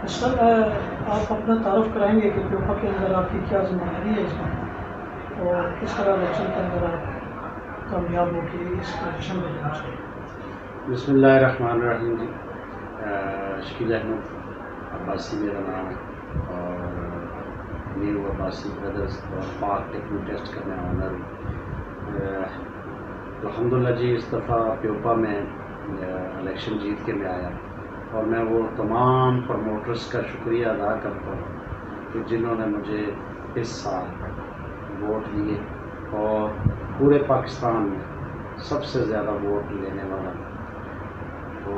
سر آپ اپنا تعارف کرائیں گے کہ پیوپا کے اندر آپ کی کیا ذمہ داری ہے اس میں، اور کس طرح الیکشن کے اندر آپ کامیاب ہو کے اس پوزیشن پہ پہنچے؟ بسم اللہ الرحمن الرحیم جی، شکیل احمد عباسی میرا نام ہے اور نیو عباسی بردرز اور پاک ٹیکنو ٹیسٹ کا میں آنر ہوں۔ الحمدللہ جی، اس دفعہ پیوپا میں الیکشن جیت کے میں آیا، اور میں وہ تمام پروموٹرز کا شکریہ ادا کرتا ہوں کہ جنہوں نے مجھے اس سال ووٹ دیے، اور پورے پاکستان میں سب سے زیادہ ووٹ لینے والا، تو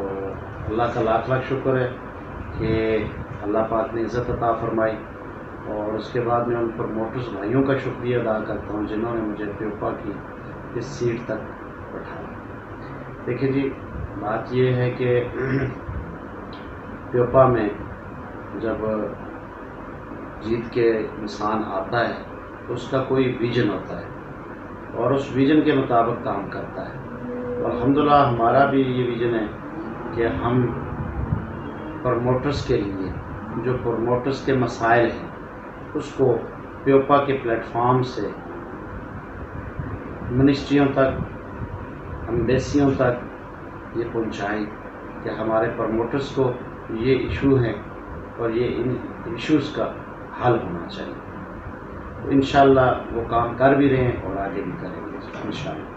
اللہ کا لاکھ لاکھ شکر ہے کہ اللہ پاک نے عزت عطا فرمائی۔ اور اس کے بعد میں ان پروموٹرز بھائیوں کا شکریہ ادا کرتا ہوں جنہوں نے مجھے پیوپا کی اس سیٹ تک بٹھایا۔ دیکھیں جی، بات یہ ہے کہ پیوپا میں جب جیت کے انسان آتا ہے تو اس کا کوئی ویژن ہوتا ہے اور اس ویژن کے مطابق کام کرتا ہے۔ الحمدللہ ہمارا بھی یہ ویژن ہے کہ ہم پروموٹرز کے لیے جو پروموٹرز کے مسائل ہیں اس کو پیوپا کے پلیٹ فارم سے منسٹریوں تک، ایمبیسیوں تک یہ پہنچائیں کہ ہمارے پروموٹرز کو یہ ایشو ہیں اور یہ ان ایشوز کا حل ہونا چاہیے۔ تو انشاءاللہ وہ کام کر بھی رہے ہیں اور آگے بھی کریں گے انشاءاللہ۔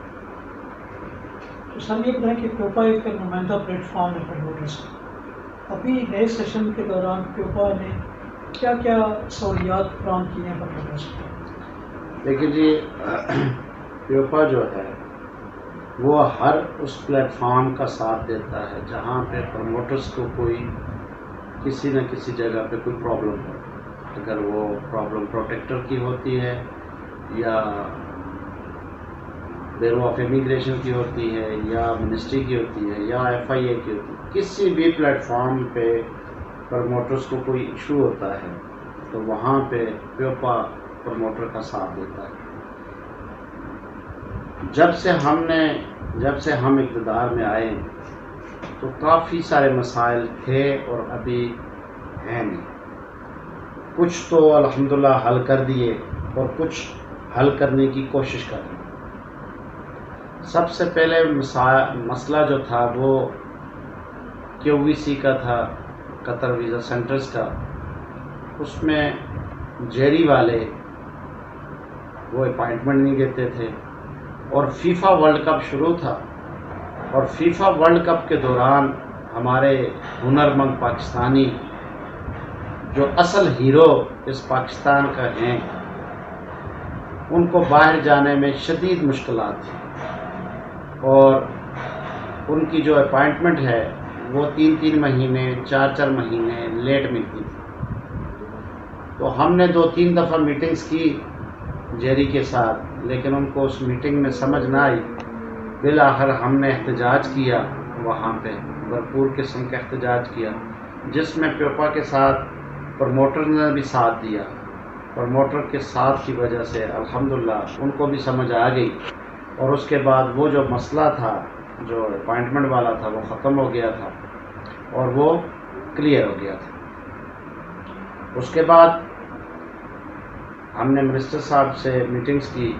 تو سر یہ بتائیں کہ پیوپا ایک نمائندہ پلیٹ فارم ہے پروموٹرز کا، ابھی نئے سیشن کے دوران پیوپا نے کیا کیا سہولیات فراہم کی ہیں پروموٹرز کو؟ دیکھیں جی، پیوپا جو ہے وہ ہر اس پلیٹ فارم کا ساتھ دیتا ہے جہاں پہ پروموٹرز کو کوئی کسی نہ کسی جگہ پہ کوئی پرابلم ہو، اگر وہ پرابلم پروٹیکٹر کی ہوتی ہے یا بیورو آف امیگریشن کی ہوتی ہے یا منسٹری کی ہوتی ہے یا FIA کی ہوتی ہے، کسی بھی پلیٹ فارم پہ پروموٹرز کو کوئی ایشو ہوتا ہے تو وہاں پہ پیوپا پروموٹر کا ساتھ دیتا ہے۔ جب سے ہم اقتدار میں آئے تو کافی سارے مسائل تھے اور ابھی ہیں نہیں، کچھ تو الحمدللہ حل کر دیے اور کچھ حل کرنے کی کوشش کر رہے ہیں۔ سب سے پہلے مسئلہ جو تھا وہ QVC کا تھا، قطر ویزا سینٹرز کا۔ اس میں جیری والے وہ اپائنٹمنٹ نہیں دیتے تھے، اور فیفا ورلڈ کپ شروع تھا، اور فیفا ورلڈ کپ کے دوران ہمارے ہنرمند پاکستانی جو اصل ہیرو اس پاکستان کا ہیں ان کو باہر جانے میں شدید مشکلات تھیں، اور ان کی جو اپائنٹمنٹ ہے وہ 3 مہینے 4 مہینے لیٹ ملتی تھی۔ تو ہم نے 2-3 دفعہ میٹنگز کی جیری کے ساتھ، لیکن ان کو اس میٹنگ میں سمجھ نہ آئی۔ بالآخر ہم نے احتجاج کیا، وہاں پہ بھرپور قسم کا احتجاج کیا، جس میں پیوپا کے ساتھ پروموٹر نے بھی ساتھ دیا۔ پروموٹر کے ساتھ کی وجہ سے الحمدللہ ان کو بھی سمجھ آ گئی، اور اس کے بعد وہ جو مسئلہ تھا جو اپائنٹمنٹ والا تھا وہ ختم ہو گیا تھا اور وہ کلیئر ہو گیا تھا۔ اس کے بعد ہم نے منسٹر صاحب سے میٹنگز کی،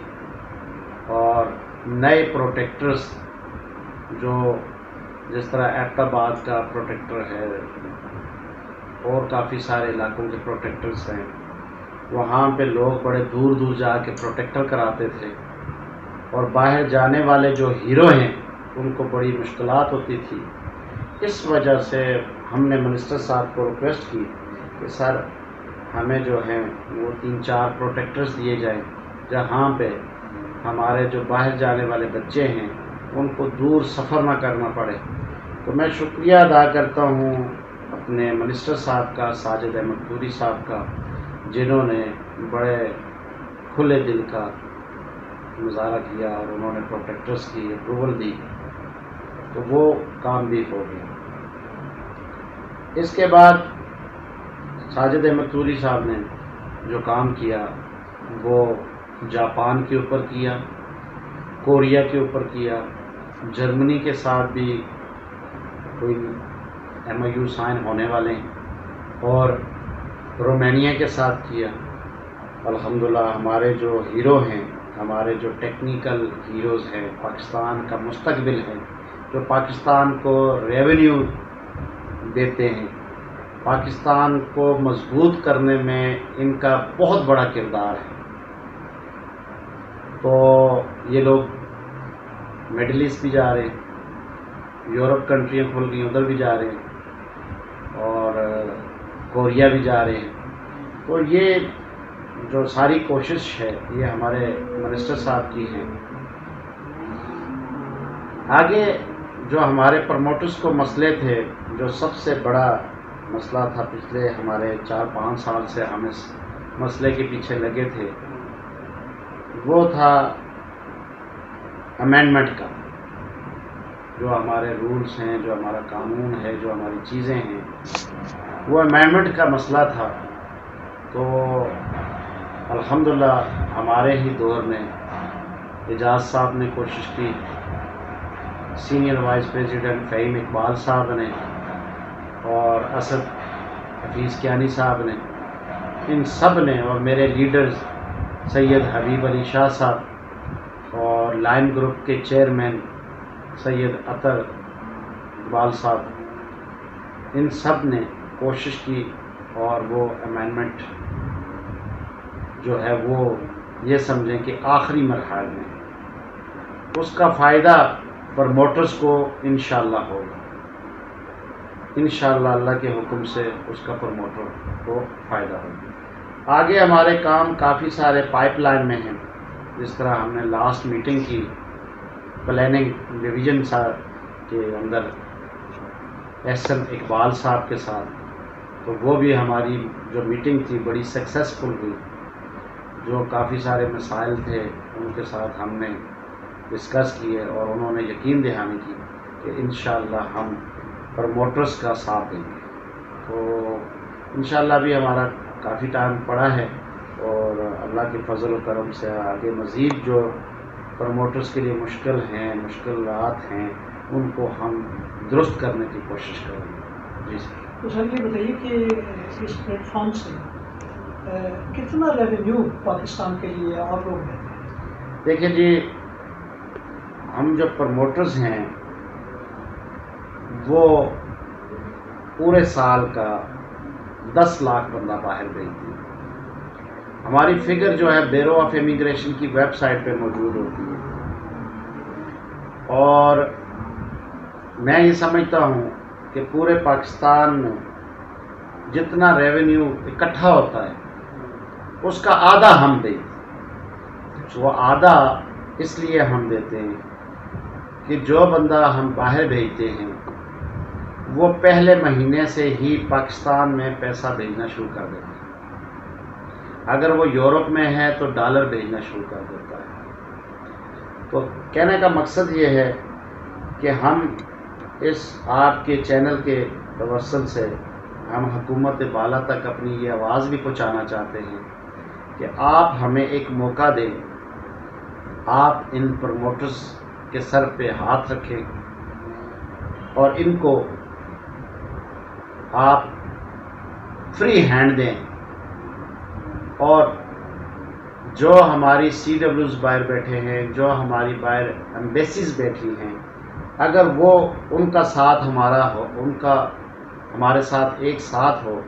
اور نئے پروٹیکٹرز جو جس طرح ایبٹ آباد کا پروٹیکٹر ہے اور کافی سارے علاقوں کے پروٹیکٹرز ہیں، وہاں پہ لوگ بڑے دور دور جا کے پروٹیکٹر کراتے تھے، اور باہر جانے والے جو ہیرو ہیں ان کو بڑی مشکلات ہوتی تھی۔ اس وجہ سے ہم نے منسٹر صاحب کو ریکویسٹ کی کہ سر ہمیں جو ہیں وہ 3-4 پروٹیکٹرز دیے جائیں جہاں پہ ہمارے جو باہر جانے والے بچے ہیں ان کو دور سفر نہ کرنا پڑے۔ تو میں شکریہ ادا کرتا ہوں اپنے منسٹر صاحب کا، ساجد احمد پوری صاحب کا، جنہوں نے بڑے کھلے دل کا مظاہرہ کیا اور انہوں نے پروٹیکٹرز کی اپروول دی، تو وہ کام بھی ہو گیا۔ اس کے بعد ساجد احمد پوری صاحب نے جو کام کیا وہ جاپان کے اوپر کیا، کوریا کے اوپر کیا، جرمنی کے ساتھ بھی کوئی MOU سائن ہونے والے ہیں، اور رومانیہ کے ساتھ کیا۔ الحمدللہ ہمارے جو ہیرو ہیں، ہمارے جو ٹیکنیکل ہیروز ہیں، پاکستان کا مستقبل ہے، جو پاکستان کو ریونیو دیتے ہیں، پاکستان کو مضبوط کرنے میں ان کا بہت بڑا کردار ہے۔ تو یہ لوگ مڈل ایسٹ بھی جا رہے ہیں، یورپ کنٹریاں کھل گئی ادھر بھی جا رہے ہیں، اور کوریا بھی جا رہے ہیں۔ تو یہ جو ساری کوشش ہے یہ ہمارے منسٹر صاحب کی ہے۔ آگے جو ہمارے پروموٹرز کو مسئلے تھے، جو سب سے بڑا مسئلہ تھا پچھلے ہمارے 4-5 سال سے ہم اس مسئلے کے پیچھے لگے تھے، وہ تھا امینڈمنٹ کا۔ جو ہمارے رولز ہیں، جو ہمارا قانون ہے، جو ہماری چیزیں ہیں، وہ امینڈمنٹ کا مسئلہ تھا۔ تو الحمدللہ ہمارے ہی دور میں اعجاز صاحب نے کوشش کی، senior vice president Fahim Iqbal صاحب نے، اور اسد حفیظ کیانی صاحب نے، ان سب نے، اور میرے لیڈرز سید حبیب علی شاہ صاحب اور لائن گروپ کے چیئرمین سید عطر اقبال صاحب، ان سب نے کوشش کی، اور وہ امینڈمنٹ جو ہے وہ یہ سمجھیں کہ آخری مرحلے میں اس کا فائدہ پروموٹرز کو انشاءاللہ ہوگا، انشاءاللہ اللہ کے حکم سے اس کا پروموٹر کو فائدہ ہوگا۔ آگے ہمارے کام کافی سارے پائپ لائن میں ہیں، جس طرح ہم نے لاسٹ میٹنگ کی پلاننگ ڈویژن صاحب کے اندر ایس ایم اقبال صاحب کے ساتھ، تو وہ بھی ہماری جو میٹنگ تھی بڑی سکسیسفل ہوئی۔ جو کافی سارے مسائل تھے ان کے ساتھ ہم نے ڈسکس کیے، اور انہوں نے یقین دہانی کی کہ انشاءاللہ ہم پروموٹرز کا ساتھ دیں گے۔ تو انشاءاللہ بھی ہمارا کافی ٹائم پڑا ہے، اور اللہ کے فضل و کرم سے آگے مزید جو پروموٹرز کے لیے مشکلات ہیں ان کو ہم درست کرنے کی کوشش کریں گے۔ جی سر۔ تو سر یہ بتائیے کہ اس پلیٹ فارم سے کتنا ریونیو پاکستان کے لیے آپ لوگ دیتے ہیں؟ دیکھیں جی، ہم جو پروموٹرز ہیں وہ پورے سال کا 10 لاکھ بندہ باہر بھیجتے ہیں۔ ہماری فگر جو ہے بیورو آف امیگریشن کی ویب سائٹ پہ موجود ہوتی ہے، اور میں یہ سمجھتا ہوں کہ پورے پاکستان میں جتنا ریونیو اکٹھا ہوتا ہے اس کا آدھا ہم دیتے ہیں۔ وہ آدھا اس لیے ہم دیتے ہیں کہ جو بندہ ہم باہر بھیجتے ہیں وہ پہلے مہینے سے ہی پاکستان میں پیسہ بھیجنا شروع کر دیتا ہے۔ اگر وہ یورپ میں ہے تو ڈالر بھیجنا شروع کر دیتا ہے۔ تو کہنے کا مقصد یہ ہے کہ ہم اس آپ کے چینل کے توسل سے ہم حکومت بالا تک اپنی یہ آواز بھی پہنچانا چاہتے ہیں کہ آپ ہمیں ایک موقع دیں، آپ ان پروموٹرز کے سر پہ ہاتھ رکھیں اور ان کو آپ فری ہینڈ دیں، اور جو ہماری سی ڈبلیوز باہر بیٹھے ہیں، جو ہماری باہر ایمبیسیز بیٹھی ہیں، اگر وہ ان کا ساتھ ہمارا ہو، ان کا ہمارے ساتھ ایک ساتھ ہو،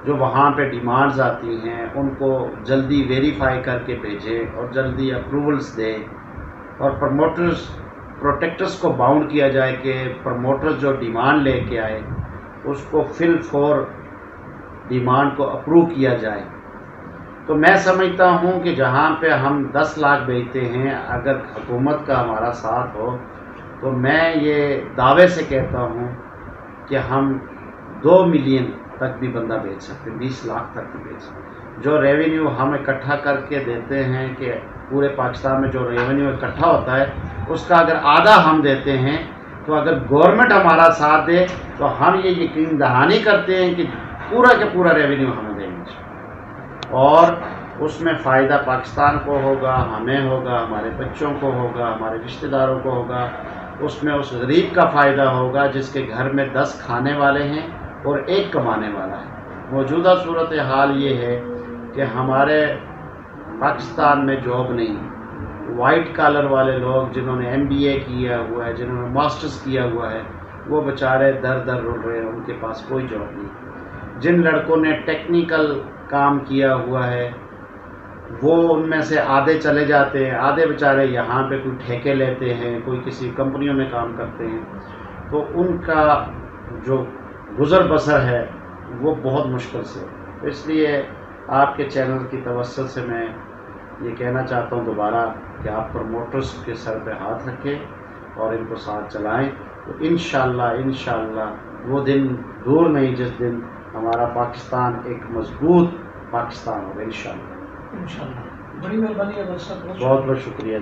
جو وہاں پہ ڈیمانڈز آتی ہیں ان کو جلدی ویریفائی کر کے بھیجیں اور جلدی اپروولز دیں، اور پروٹیکٹرز کو باؤنڈ کیا جائے کہ پروموٹرز جو ڈیمانڈ لے کے آئے اس کو فل فور ڈیمانڈ کو اپروو کیا جائے۔ تو میں سمجھتا ہوں کہ جہاں پہ ہم 10 لاکھ بھیجتے ہیں، اگر حکومت کا ہمارا ساتھ ہو تو میں یہ دعوے سے کہتا ہوں کہ ہم 2 ملین تک بھی بندہ بیچ سکتے، 20 لاکھ تک بھی بیچ سکتے۔ جو ریونیو ہم اکٹھا کر کے دیتے ہیں، کہ پورے پاکستان میں جو ریونیو اکٹھا ہوتا ہے اس کا اگر آدھا ہم دیتے ہیں، تو اگر گورنمنٹ ہمارا ساتھ دے تو ہم یہ یقین دہانی کرتے ہیں کہ پورا کا پورا ریونیو ہمیں دیں گے، اور اس میں فائدہ پاکستان کو ہوگا، ہمیں ہوگا، ہمارے بچوں کو ہوگا، ہمارے رشتہ داروں کو ہوگا، اس میں اس غریب کا فائدہ ہوگا جس کے گھر میں 10 کھانے والے ہیں اور 1 کمانے والا ہے۔ موجودہ صورتحال یہ ہے کہ ہمارے پاکستان میں جاب نہیں، وائٹ کالر والے لوگ جنہوں نے MBA کیا ہوا ہے، جنہوں نے ماسٹرز کیا ہوا ہے، وہ بیچارے در در رول رہے ہیں، ان کے پاس کوئی جاب نہیں۔ جن لڑکوں نے ٹیکنیکل کام کیا ہوا ہے وہ ان میں سے آدھے چلے جاتے ہیں، آدھے بیچارے یہاں پہ کوئی ٹھیکے لیتے ہیں، کوئی کسی کمپنیوں میں کام کرتے ہیں، تو ان کا جو گزر بسر ہے وہ بہت مشکل سے۔ تو اس لیے آپ کے چینل کی توسط سے میں یہ کہنا چاہتا ہوں دوبارہ کہ آپ پروموٹرز کے سر پہ ہاتھ رکھیں اور ان کو ساتھ چلائیں، تو انشاءاللہ وہ دن دور نہیں جس دن ہمارا پاکستان ایک مضبوط پاکستان ہوگا انشاءاللہ۔ انشاءاللہ، بڑی مہربانی ہے بھائی صاحب، بہت بہت شکریہ۔